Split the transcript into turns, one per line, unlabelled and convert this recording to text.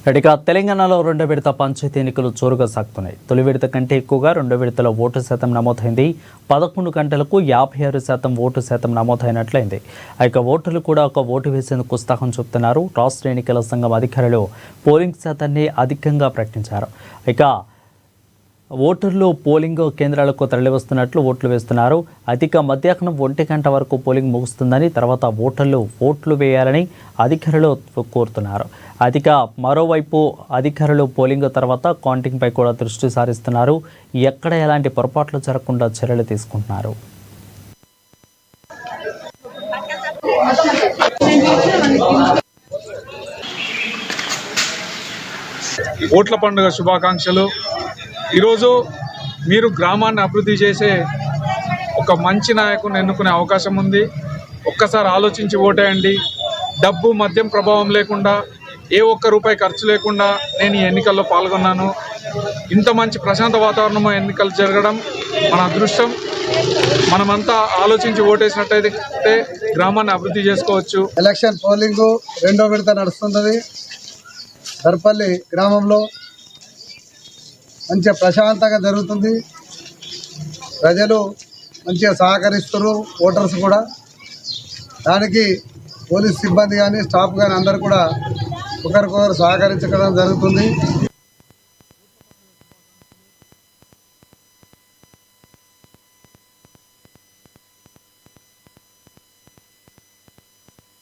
ఇక తెలంగాణలో రెండో విడత పంచాయతీ ఎన్నికలు జోరుగా సాగుతున్నాయి. తొలి విడత కంటే ఎక్కువగా రెండో విడతలో ఓటు శాతం నమోదైంది. 11 గంటలకు 56% ఓటు శాతం నమోదైనట్లయింది. ఇక ఓటర్లు కూడా ఒక ఓటు వేసేందుకు ఉత్సాహం చూపుతున్నారు. రాష్ట్ర ఎన్నికల సంఘం అధికారులు పోలింగ్ శాతాన్ని అధికంగా ప్రకటించారు. ఇక ఓటర్లు పోలింగ్ కేంద్రాలకు తరలివస్తున్నట్లు ఓట్లు వేస్తున్నారు. అధిక మధ్యాహ్నం 1 గంట వరకు పోలింగ్ ముగుస్తుందని, తర్వాత ఓటర్లు ఓట్లు వేయాలని అధికారులు కోరుతున్నారు. మరోవైపు అధికారులు పోలింగ్ తర్వాత కౌంటింగ్పై కూడా దృష్టి సారిస్తున్నారు. ఎక్కడ ఎలాంటి పొరపాట్లు జరగకుండా చర్యలు తీసుకుంటున్నారు.
ఓట్ల పండుగ శుభాకాంక్షలు. ఈరోజు మీరు గ్రామాన్ని అభివృద్ధి చేసే ఒక మంచి నాయకుని ఎన్నుకునే అవకాశం ఉంది. ఒక్కసారి ఆలోచించి ఓటేయండి. డబ్బు మద్యం ప్రభావం లేకుండా, ఏ ఒక్క రూపాయి ఖర్చు లేకుండా నేను ఈ ఎన్నికల్లో పాల్గొన్నాను. ఇంత మంచి ప్రశాంత వాతావరణంలో ఎన్నికలు జరగడం మన అదృష్టం. మనమంతా ఆలోచించి ఓటేసినట్టయితే గ్రామాన్ని అభివృద్ధి చేసుకోవచ్చు.
ఎలక్షన్ పోలింగ్ రెండో విడత నడుస్తుంది. దర్పల్లి గ్రామంలో మంచిగా ప్రశాంతంగా జరుగుతుంది. ప్రజలు మంచిగా సహకరిస్తారు, ఓటర్స్ కూడా. దానికి పోలీస్ సిబ్బంది కానీ స్టాఫ్ కానీ అందరూ కూడా ఒకరికొకరు సహకరించడం జరుగుతుంది.